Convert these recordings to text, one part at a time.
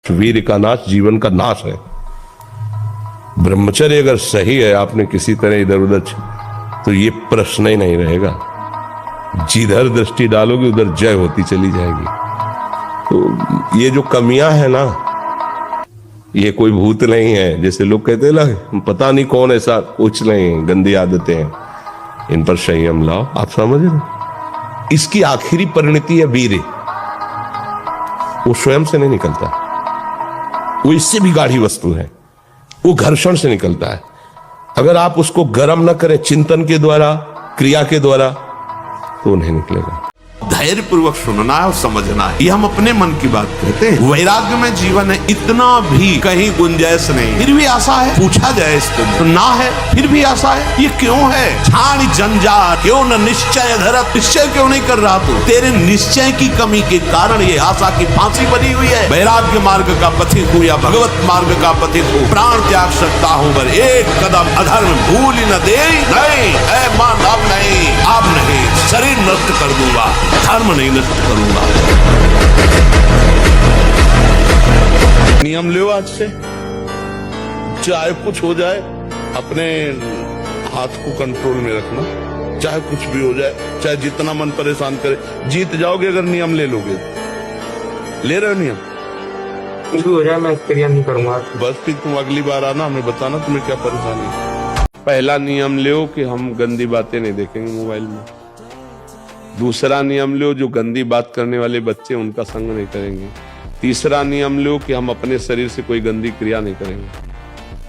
वीर का नाश जीवन का नाश है। ब्रह्मचर्य अगर सही है, आपने किसी तरह इधर उधर तो ये प्रश्न ही नहीं रहेगा। जिधर दृष्टि डालोगे उधर जय होती चली जाएगी। तो ये जो कमियां है ना, ये कोई भूत नहीं है जैसे लोग कहते हैं ना, पता नहीं कौन, ऐसा कुछ नहीं, गंदी आदतें हैं, इन पर संयम लाओ। आप समझ रहे, इसकी आखिरी परिणति है वीर। वो स्वयं से नहीं निकलता, वो इससे भी गाढ़ी वस्तु है, वो घर्षण से निकलता है। अगर आप उसको गर्म न करें चिंतन के द्वारा, क्रिया के द्वारा, तो नहीं निकलेगा। धैर्य पूर्वक सुनना है और समझना है। ये हम अपने मन की बात कहते हैं। वैराग्य में जीवन है, इतना भी कहीं गुंजाइश नहीं, फिर भी आशा है। पूछा जाए इसको तो ना है, फिर भी आशा है। ये क्यों है? छाण जंजार क्यों न निश्चय धरत, निश्चय क्यों नहीं कर रहा तू? तेरे निश्चय की कमी के कारण ये आशा की फांसी बनी हुई है। वैराग्य मार्ग का पथिक हूँ या भगवत मार्ग का पथिक हूँ, प्राण त्याग सकता हूँ पर एक कदम अधर्म भूल न दे। नहीं ऐ मान, अब नहीं, अब नहीं, शरीर नष्ट कर दूंगा, धर्म नहीं नष्ट करूंगा। नियम लो आज से, चाहे कुछ हो जाए अपने हाथ को कंट्रोल में रखना, चाहे कुछ भी हो जाए, चाहे जितना मन परेशान करे, जीत जाओगे अगर नियम ले लोगे। ले रहे हो नियम? कुछ भी हो जाए मैं क्रिया नहीं करूंगा। बस फिर तुम अगली बार आना, हमें बताना तुम्हें क्या परेशानी है। पहला नियम लो कि हम गंदी बातें नहीं देखेंगे मोबाइल में। दूसरा नियम लो, जो गंदी बात करने वाले बच्चे उनका संग नहीं करेंगे। तीसरा नियम लो कि हम अपने शरीर से कोई गंदी क्रिया नहीं करेंगे।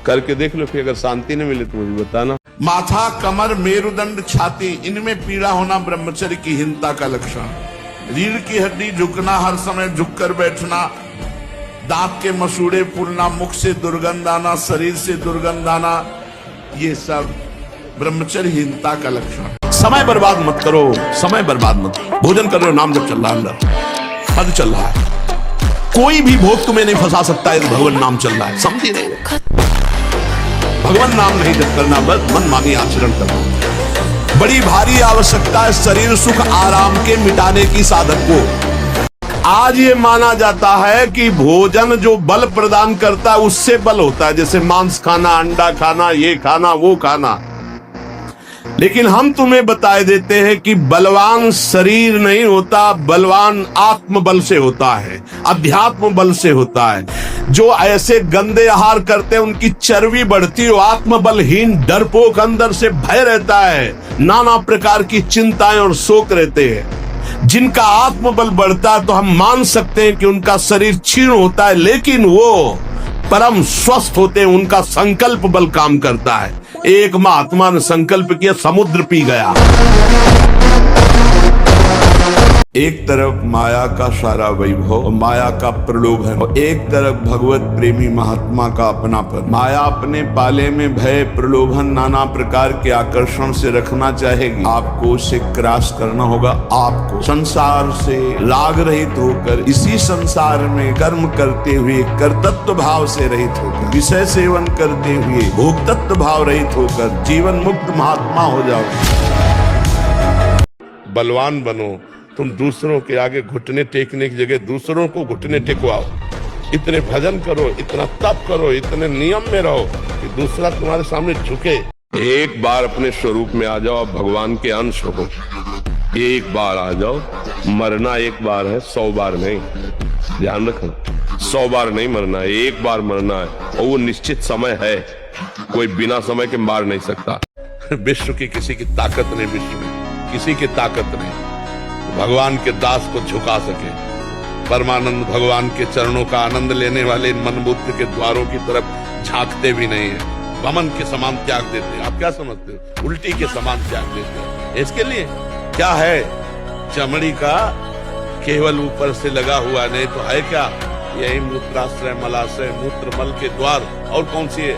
करके देख लो, फिर अगर शांति नहीं मिले तो मुझे बताना। माथा, कमर, मेरुदंड, छाती, इनमें पीड़ा होना ब्रह्मचर्य की हीनता का लक्षण। रीढ़ की हड्डी झुकना, हर समय झुककर बैठना, दांत के मसूड़े फूलना, मुख से दुर्गंध आना, शरीर से दुर्गंध आना, ये सब ब्रह्मचर्यहीनता का लक्षण। समय बर्बाद मत करो, समय बर्बाद मत करो। भोजन कर रहे हो, नाम जब चल रहा है, अंदर पद चल रहा है, कोई भी भोग तुम्हें नहीं फंसा सकता है। भगवान नाम चल रहा है, समझे नहीं? भगवान नाम नहीं जप करना, बस मन मानी आचरण करना। बड़ी भारी आवश्यकता है शरीर सुख आराम के मिटाने की साधक को। आज ये माना जाता है कि भोजन जो बल प्रदान करता है उससे बल होता है, जैसे मांस खाना, अंडा खाना, ये खाना, वो खाना। लेकिन हम तुम्हें बताए देते हैं कि बलवान शरीर नहीं होता, बलवान आत्म बल से होता है, अध्यात्म बल से होता है। जो ऐसे गंदे आहार करते हैं उनकी चर्बी बढ़ती है, आत्म बलहीन डरपोक अंदर से भय रहता है, नाना प्रकार की चिंताएं और शोक रहते हैं। जिनका आत्म बल बढ़ता है तो हम मान सकते हैं कि उनका शरीर क्षीण होता है, लेकिन वो परम स्वस्थ होते हैं, उनका संकल्प बल काम करता है। एक महात्मा ने संकल्प किया, समुद्र पी गया। एक तरफ माया का सारा वैभव, माया का प्रलोभन, और एक तरफ भगवत प्रेमी महात्मा का अपनापन। माया अपने पाले में भय, प्रलोभन, नाना प्रकार के आकर्षण से रखना चाहेगी। आपको उसे क्रॉस करना होगा। आपको संसार से राग रहित होकर, इसी संसार में कर्म करते हुए कर्तृत्व भाव से रहित होकर, विषय सेवन करते हुए भोक्तृत्व भाव रहित होकर जीवन मुक्त महात्मा हो जाओ। बलवान बनो। तुम दूसरों के आगे घुटने टेकने की जगह दूसरों को घुटने टेकवाओ। इतने भजन करो, इतना तप करो, इतने नियम में रहो कि दूसरा तुम्हारे सामने झुके। एक बार अपने स्वरूप में आ जाओ, आप भगवान के अंश हो। एक बार आ जाओ। मरना एक बार है, 100 बार नहीं। ध्यान रखना, 100 बार नहीं मरना है, एक बार मरना है, और वो निश्चित समय है। कोई बिना समय के मार नहीं सकता। विश्व की किसी की ताकत नहीं, विश्व में किसी की ताकत नहीं भगवान के दास को झुका सके। परमानंद भगवान के चरणों का आनंद लेने वाले मनबुद्ध के द्वारों की तरफ झांकते भी नहीं है। वमन के समान त्याग देते हैं। आप क्या समझते हो? उल्टी के समान त्याग देते हैं। इसके लिए क्या है? चमड़ी का केवल ऊपर से लगा हुआ, नहीं तो है क्या? यही मूत्राश्रय, मलाशय, मूत्र मल के द्वार, और कौन सी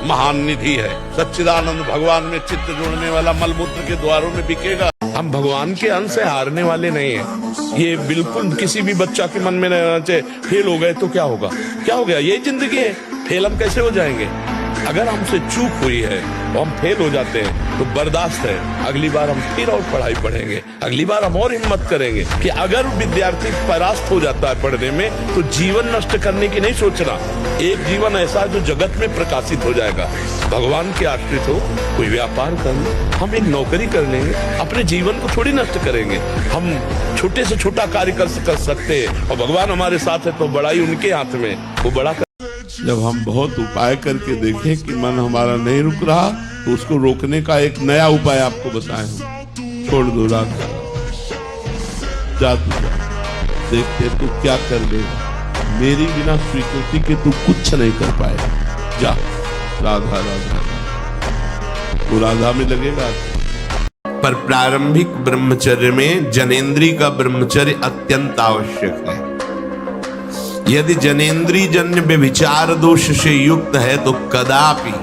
महान निधि है? सच्चिदानंद भगवान में चित्त जोड़ने वाला मलमूत्र के द्वारों में बिकेगा। हम भगवान के अंश से हारने वाले नहीं हैं। ये बिल्कुल किसी भी बच्चा के मन में नहीं रहना चाहिए। फेल हो गए तो क्या होगा? क्या हो गया? ये जिंदगी है, फेल हम कैसे हो जाएंगे? अगर हमसे चूक हुई है और हम फेल हो जाते हैं तो बर्दाश्त है, अगली बार हम फिर और पढ़ाई पढ़ेंगे, अगली बार हम और हिम्मत करेंगे कि अगर विद्यार्थी परास्त हो जाता है पढ़ने में तो जीवन नष्ट करने की नहीं सोचना। एक जीवन ऐसा है जो जगत में प्रकाशित हो जाएगा। भगवान के आश्रित हो, कोई व्यापार कर लो, हम एक नौकरी कर लेंगे, अपने जीवन को थोड़ी नष्ट करेंगे। हम छोटे से छोटा कार्य कर सकते हैं और भगवान हमारे साथ है तो बड़ाई उनके हाथ में, वो बड़ा जब हम बहुत उपाय करके देखें कि मन हमारा नहीं रुक रहा तो उसको रोकने का एक नया उपाय आपको बताए हम। छोड़ दो राधा, जा तू जा, देखते तू क्या कर देगा। मेरी बिना स्वीकृति के तू कुछ नहीं कर पाएगा। जा राधा राधा, वो राधा में लगेगा। पर प्रारंभिक ब्रह्मचर्य में जनेंद्री का ब्रह्मचर्य अत्यंत आवश्यक है। यदि जनेंद्री जन्य व्यभिचार दोष से युक्त है तो कदापि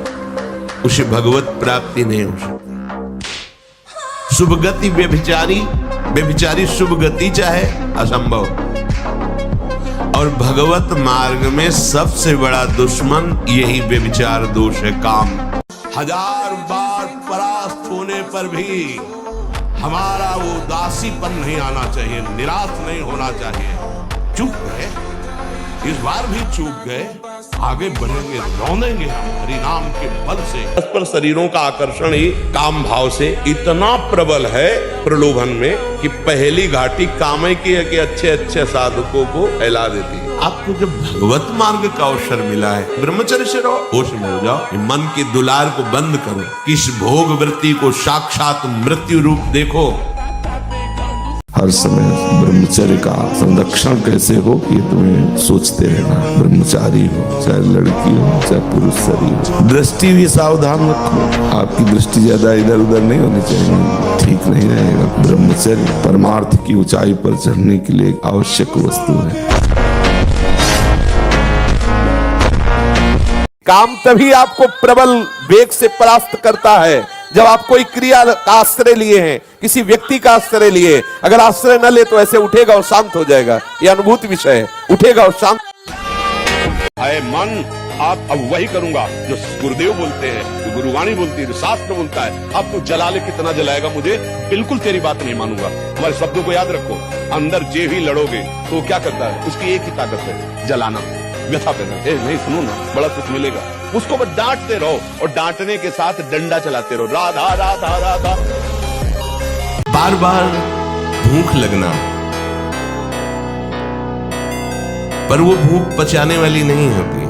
उसे भगवत प्राप्ति नहीं हो सकती। शुभ गति व्यभिचारी शुभ गति चाहे असंभव। और भगवत मार्ग में सबसे बड़ा दुश्मन यही व्यभिचार दोष है, काम। हजार बार परास्त होने पर भी हमारा वो उदासीपन नहीं आना चाहिए, निराश नहीं होना चाहिए। चूक गए, इस बार भी चूक गए, आगे बढ़ेंगे, रौंदेंगे हरि नाम के बल से। पर शरीरों का आकर्षण ही काम भाव से इतना प्रबल है प्रलोभन में कि पहली घाटी कामय की है कि अच्छे अच्छे साधकों को फैला देती है। आपको जब भगवत मार्ग का अवसर मिला है, ब्रह्मचर्य से रहो, होश में हो जाओ, मन की दुलार को बंद करो, किस भोग वृत्ति को साक्षात मृत्यु रूप देखो। हर समय ब्रह्मचर्य का संरक्षण कैसे हो ये तुम्हें सोचते रहना। ब्रह्मचारी हो, चाहे लड़की हो, चाहे पुरुष शरीर हो, दृष्टि भी सावधान रखो। आपकी दृष्टि ज्यादा इधर उधर नहीं होनी चाहिए, ठीक नहीं रहेगा। ब्रह्मचर्य परमार्थ की ऊंचाई पर चढ़ने के लिए एक आवश्यक वस्तु है। काम तभी आपको प्रबल वेग से परास्त करता है जब आप कोई क्रिया का आश्रय लिए हैं, किसी व्यक्ति का आश्रय लिए। अगर आश्रय न ले तो ऐसे उठेगा और शांत हो जाएगा। यह अनुभूति विषय है, उठेगा और शांत। है मन, आप अब वही करूंगा जो गुरुदेव बोलते हैं, जो गुरुवाणी बोलती है, जो शास्त्र बोलता है। अब तू जला ले, कितना जलाएगा मुझे, बिल्कुल तेरी बात नहीं मानूंगा। हमारे शब्दों को याद रखो। अंदर जे भी लड़ोगे तो वो क्या करता है, उसकी एक ही ताकत है, जलाना, व्यथा करना। नहीं सुनो ना, बड़ा कुछ मिलेगा। उसको बस डांटते रहो और डांटने के साथ डंडा चलाते रहो, राधा राधा राधा। बार बार भूख लगना, पर वो भूख पचाने वाली नहीं होती।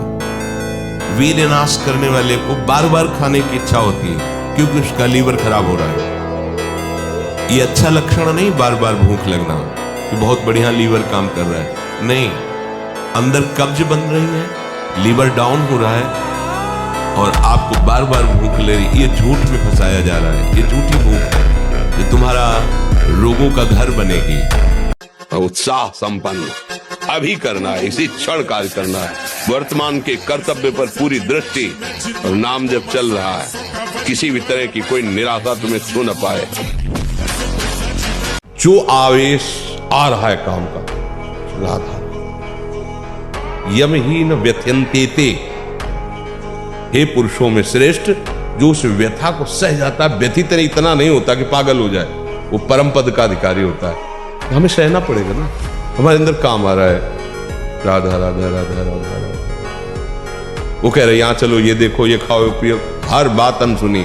वीर्य नाश करने वाले को बार बार खाने की इच्छा होती है क्योंकि उसका लीवर खराब हो रहा है। ये अच्छा लक्षण नहीं, बार बार भूख लगना कि बहुत बढ़िया लीवर काम कर रहा है। नहीं, अंदर कब्ज बन रही है, लीवर डाउन हो रहा है और आपको बार बार भूख ले रही। ये झूठ में फंसाया जा रहा है, ये झूठी भूख है, ये तुम्हारा रोगों का घर बनेगी। उत्साह संपन्न अभी करना है, इसी क्षण कार्य करना है। वर्तमान के कर्तव्य पर पूरी दृष्टि और नाम जब चल रहा है, किसी भी तरह की कोई निराशा तुम्हें छू न पाए। जो आवेश आ रहा है काम का, राधा यमहीन व्यथयन्ते, हे पुरुषों में श्रेष्ठ, जो उस व्यथा को सह जाता है। व्यथित इतना नहीं होता कि पागल हो जाए, वो परम पद का अधिकारी होता है। तो हमें सहना पड़ेगा ना, हमारे अंदर काम आ रहा है, राधा राधा राधा राधा राधा। वो कह रहे यहाँ चलो, ये देखो, ये खाओ पियो, हर बात अनसुनी,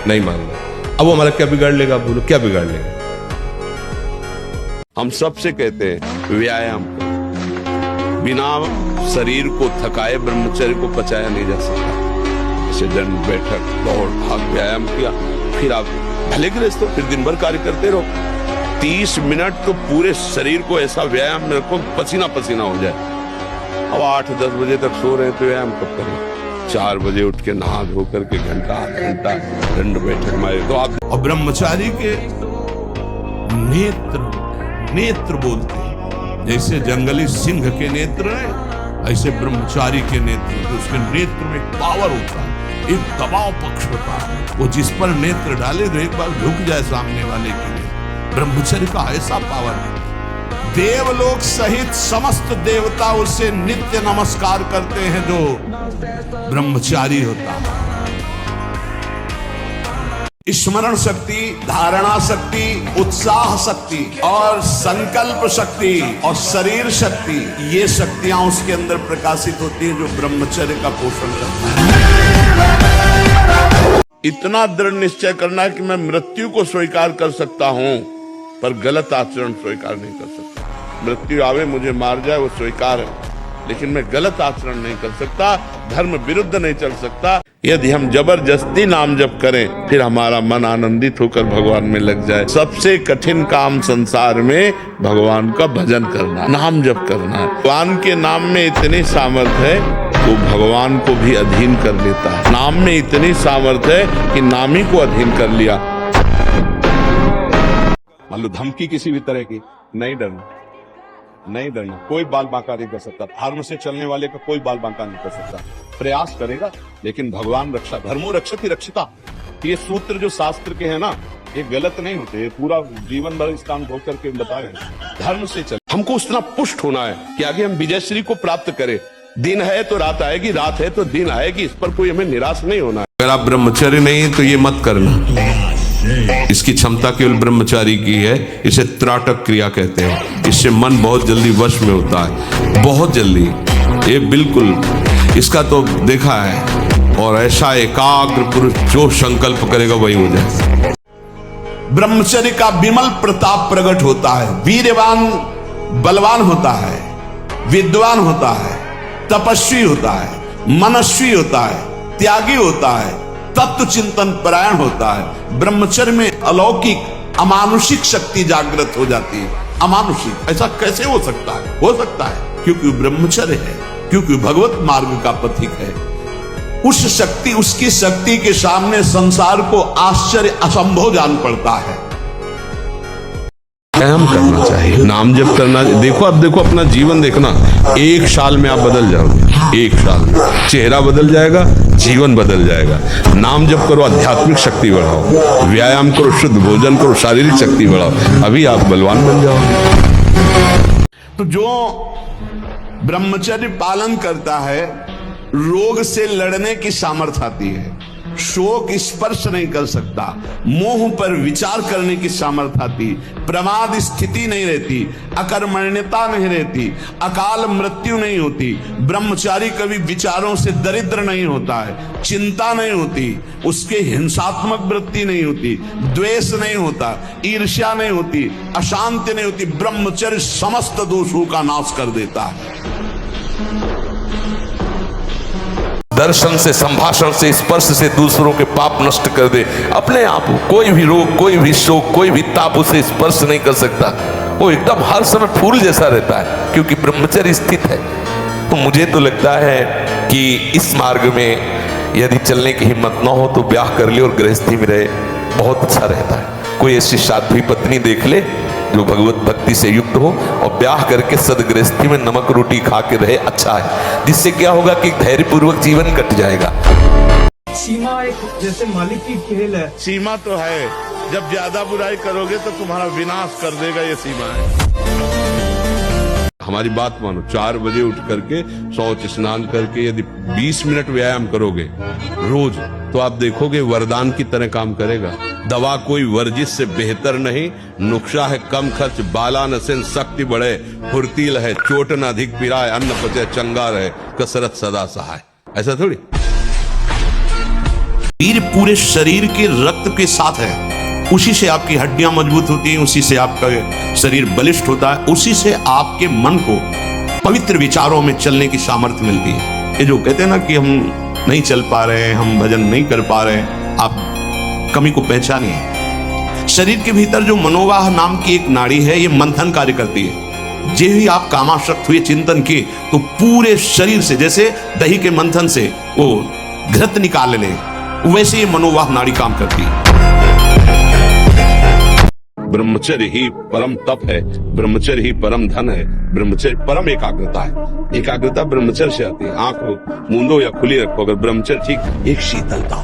नहीं मानना। अब वो हमारा क्या बिगाड़ लेगा, बोलो क्या बिगाड़ लेगा। हम सबसे कहते हैं व्यायाम करो। बिना शरीर को थकाए ब्रह्मचर्य को पचाया नहीं जा सकता। जैसे दंड बैठक दौड़ भाग व्यायाम किया, फिर आप भले गृहस्थ हो, फिर दिन भर कार्य करते रहो। 30 मिनट तो पूरे शरीर को ऐसा व्यायाम में रखो, पसीना पसीना हो जाए। अब 8-10 बजे तक सो रहे हैं तो व्यायाम कब करें। 4 बजे उठ के नहा धो करके घंटा आध घंटा दंड बैठक मारे तो आप। और ब्रह्मचारी के नेत्र बोलते हैं, जैसे जंगली सिंह के नेत्र है, ऐसे ब्रह्मचारी के नेत्र, उसके नेत्र में पावर होता है, एक दबाव पक्ष होता है। वो जिस पर नेत्र डाले तो एक बार झुक जाए सामने वाले के लिए। ब्रह्मचर्य का ऐसा पावर है। देवलोक सहित समस्त देवता उसे नित्य नमस्कार करते हैं जो ब्रह्मचारी होता है। स्मरण शक्ति, धारणा शक्ति, उत्साह शक्ति और संकल्प शक्ति और शरीर शक्ति, ये शक्तियां उसके अंदर प्रकाशित होती है जो ब्रह्मचर्य का पोषण करता है। इतना दृढ़ निश्चय करना है कि मैं मृत्यु को स्वीकार कर सकता हूं, पर गलत आचरण स्वीकार नहीं कर सकता। मृत्यु आवे मुझे मार जाए वो स्वीकार है, लेकिन मैं गलत आचरण नहीं कर सकता, धर्म विरुद्ध नहीं चल सकता। यदि हम जबरदस्ती नाम जप करें, फिर हमारा मन आनंदित होकर भगवान में लग जाए। सबसे कठिन काम संसार में भगवान का भजन करना, नाम जप करना है। भगवान के नाम में इतनी सामर्थ्य है तो भगवान को भी अधीन कर लेता है। नाम में इतनी सामर्थ्य है कि नाम ही को अधीन कर लिया। मान लो धमकी किसी भी तरह की, नहीं डरना, नहीं डरना, कोई बाल बांका नहीं कर सकता। धर्म से चलने वाले का कोई बाल बांका नहीं कर सकता। प्रयास करेगा, लेकिन भगवान रक्षा, धर्मो रक्षति रक्षिता, ये सूत्र जो शास्त्र के हैं ना, ये गलत नहीं होते। ये पूरा जीवन भर इसका अनुभव करके बता रहे हैं। धर्म से चल, हमको उतना पुष्ट होना है कि आगे हम विजयश्री को प्राप्त करें। दिन है तो रात आएगी, रात है तो दिन आएगी, इस पर कोई हमें निराश नहीं होना है। अगर आप ब्रह्मचर्य नहीं तो ये मत करना। इसकी क्षमता केवल ब्रह्मचारी की है। इसे त्राटक क्रिया कहते हैं। इससे मन बहुत जल्दी वश में होता है, बहुत जल्दी। ये बिल्कुल इसका तो देखा है। और ऐसा एकाग्र पुरुष जो संकल्प करेगा वही हो जाए। ब्रह्मचर्य का विमल प्रताप प्रकट होता है। वीरवान बलवान होता है, विद्वान होता है, तपस्वी होता है, मनस्वी होता है, त्यागी होता है, तत्व चिंतन परायण होता है। ब्रह्मचर्य में अलौकिक अमानुषिक शक्ति जागृत हो जाती है। अमानुषिक ऐसा कैसे हो सकता है? हो सकता है क्योंकि ब्रह्मचर्य है, क्योंकि भगवत मार्ग का पथिक है। उस शक्ति, उसकी शक्ति के सामने संसार को आश्चर्य असंभव जान पड़ता है। व्यायाम करना चाहिए, नाम जप करना। देखो, अब देखो अपना जीवन देखना, 1 साल में आप बदल जाओगे। 1 साल में चेहरा बदल जाएगा, जीवन बदल जाएगा। नाम जप करो, आध्यात्मिक शक्ति बढ़ाओ, व्यायाम करो, शुद्ध भोजन करो, शारीरिक शक्ति बढ़ाओ, अभी आप बलवान बन जाओगे। तो जो ब्रह्मचर्य पालन करता है, रोग से लड़ने की सामर्थ्य आती है, शोक स्पर्श नहीं कर सकता, मोह पर विचार करने की सामर्थ्य आती, प्रमाद स्थिति नहीं रहती, अकर्मण्यता नहीं रहती, अकाल मृत्यु नहीं होती। ब्रह्मचारी कभी विचारों से दरिद्र नहीं होता है, चिंता नहीं होती, उसके हिंसात्मक वृत्ति नहीं होती, द्वेष नहीं होता, ईर्ष्या नहीं होती, अशांति नहीं होती। ब्रह्मचर्य समस्त दोषों का नाश कर देता है। दर्शन से, संभाषण से, स्पर्श से दूसरों के पाप नष्ट कर दे। अपने आप कोई भी रोग, कोई भी शोक, कोई भी ताप उसे स्पर्श नहीं कर सकता। वो एकदम हर समय फूल जैसा रहता है, क्योंकि ब्रह्मचर्य स्थित है। तो मुझे तो लगता है कि इस मार्ग में यदि चलने की हिम्मत न हो तो ब्याह कर ले और गृहस्थी में रहे, बहुत अच्छा रहता है। कोई ऐसी साध्वी पत्नी देख ले जो भगवत भक्ति से युक्त हो और ब्याह करके सदगृहस्थी में नमक रोटी खा के रहे, अच्छा है। जिससे क्या होगा कि धैर्यपूर्वक जीवन कट जाएगा। सीमा एक जैसे मालिक की खेल है। सीमा तो है, जब ज्यादा बुराई करोगे तो तुम्हारा विनाश कर देगा, ये सीमा है। हमारी बात मानो, 4 बजे उठ करके शौच स्नान करके यदि 20 मिनट व्यायाम करोगे रोज, तो आप देखोगे वरदान की तरह काम करेगा। दवा कोई वर्जिश से बेहतर नहीं, नुक्शा है कम खर्च, बाला नसेन शक्ति बढ़े, फुर्तील है, चोट न अधिक पिराए, अन्न पचे चंगा रहे, कसरत सदा सहाय। ऐसा थोड़ी। वीर पूरे शरीर के रक्त के साथ है, उसी से आपकी हड्डियां मजबूत होती हैं, उसी से आपका शरीर बलिष्ठ होता है, उसी से आपके मन को पवित्र विचारों में चलने की सामर्थ्य मिलती है। ये जो कहते हैं ना कि हम नहीं चल पा रहे हैं, हम भजन नहीं कर पा रहे हैं, आप कमी को पहचानिए। शरीर के भीतर जो मनोवाह नाम की एक नाड़ी है, ये मंथन कार्य करती है। जे ही आप कामाशक्त हुए चिंतन किए तो पूरे शरीर से, जैसे दही के मंथन से वो घृत निकाल ले, वैसे ये मनोवाह नाड़ी काम करती है। ब्रह्मचर्य ही परम तप है, ब्रह्मचर्य ही परम धन है, ब्रह्मचर्य परम एकाग्रता है। एकाग्रता ब्रह्मचर्य से आती है। आंख मूंदो या खुली रखो, अगर ब्रह्मचर्य ठीक, एक शीतलता,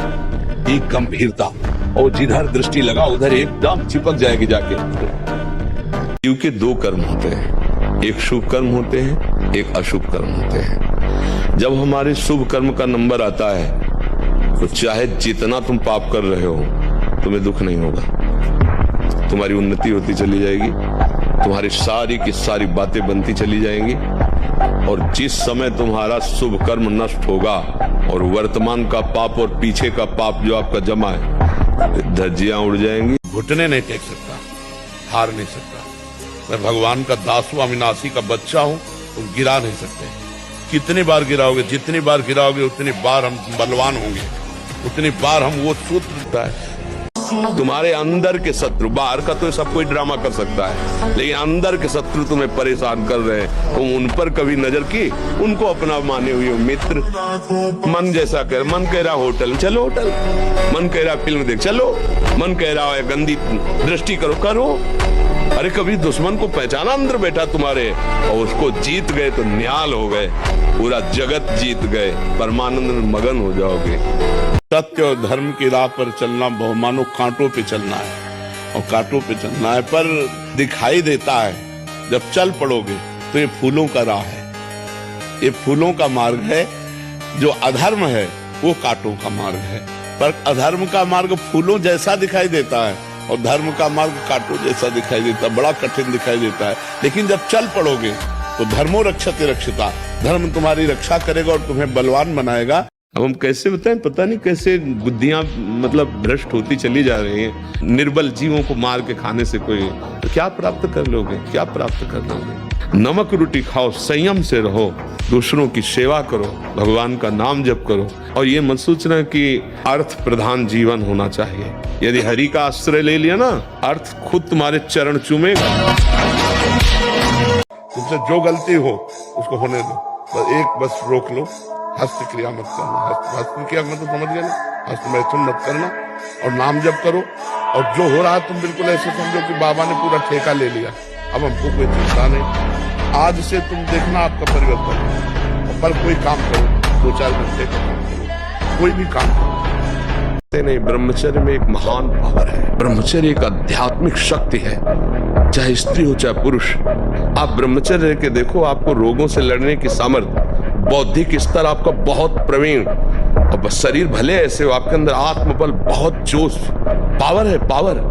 एक गंभीरता, और जिधर दृष्टि लगा उधर एकदम चिपक जाएगी जाके। क्योंकि 2 कर्म होते हैं, एक शुभ कर्म होते हैं, एक अशुभ कर्म होते हैं। जब हमारे शुभ कर्म का नंबर आता है तो चाहे जितना तुम पाप कर रहे हो तुम्हें दुख नहीं होगा, तुम्हारी उन्नति होती चली जाएगी, तुम्हारी सारी की सारी बातें बनती चली जाएंगी। और जिस समय तुम्हारा शुभ कर्म नष्ट होगा और वर्तमान का पाप और पीछे का पाप जो आपका जमा है, धज्जियां उड़ जाएंगी। घुटने नहीं टेक सकता, हार नहीं सकता। मैं भगवान का दास हूं, अविनाशी का बच्चा हूं, तुम गिरा नहीं सकते। कितनी बार गिराओगे, जितनी बार गिराओगे उतनी बार हम बलवान होंगे, उतनी बार हम वो सूत्र है। तुम्हारे अंदर के शत्रु, बाहर का तो सब कोई ड्रामा कर सकता है, लेकिन अंदर के शत्रु तुम्हें परेशान कर रहे हैं। तुम उन पर कभी नजर की, उनको अपना माने हुए हो मित्र। मन जैसा कर, मन कह रहा होटल चलो होटल, मन कह रहा फिल्म देख चलो, मन कह रहा है गंदी दृष्टि करो करो। अरे कभी दुश्मन को पहचाना अंदर बैठा तुम्हारे, और उसको जीत गए तो निहाल हो गए, पूरा जगत जीत गए, परमानंद में मगन हो जाओगे। सत्य और धर्म की राह पर चलना बहुमानो कांटों पे चलना है, और कांटों पे चलना है, पर दिखाई देता है। जब चल पड़ोगे तो ये फूलों का राह है, ये फूलों का मार्ग है। जो अधर्म है वो कांटों का मार्ग है, पर अधर्म का मार्ग फूलों जैसा दिखाई देता है और धर्म का मार्ग कांटों जैसा दिखाई देता है, बड़ा कठिन दिखाई देता है। लेकिन जब चल पड़ोगे तो धर्मो रक्षते रक्षिता, धर्म तुम्हारी रक्षा करेगा और तुम्हें बलवान बनाएगा। अब हम कैसे बताएं, पता नहीं कैसे बुद्धियां मतलब भ्रष्ट होती चली जा रही हैं। निर्बल जीवों को मार के खाने से कोई तो क्या प्राप्त कर लोगे, क्या प्राप्त कर लोगे। नमक रोटी खाओ, संयम से रहो, दूसरों की सेवा करो, भगवान का नाम जप करो, और ये मत सोचना कि अर्थ प्रधान जीवन होना चाहिए। यदि हरि का आश्रय ले लिया ना, अर्थ खुद तुम्हारे चरण चूमेगा। तुमसे जो गलती हो उसको होने दो, बस रोक लो, हस्त क्रिया मत करना। हस्त क्रिया मतलब समझ गए ना, हस्त मैथुन मत करना, और नाम जप करो। और जो हो रहा है तुम बिल्कुल ऐसे समझो कि बाबा ने पूरा ठेका ले लिया, अब हमको कोई चिंता नहीं। आज से तुम देखना आपका परिवर्तन। पर कोई काम करो, 2-4 घंटे का काम करो, कोई भी काम करो। नहीं, ब्रह्मचर्य में एक महान पावर है। ब्रह्मचर्य एक आध्यात्मिक शक्ति है, चाहे स्त्री हो चाहे पुरुष। आप ब्रह्मचर्य के देखो, आपको रोगों से लड़ने की सामर्थ्य, बौद्धिक स्तर आपका बहुत प्रवीण, और शरीर भले ऐसे हो, आपके अंदर आत्मबल, बहुत जोश, पावर है, पावर।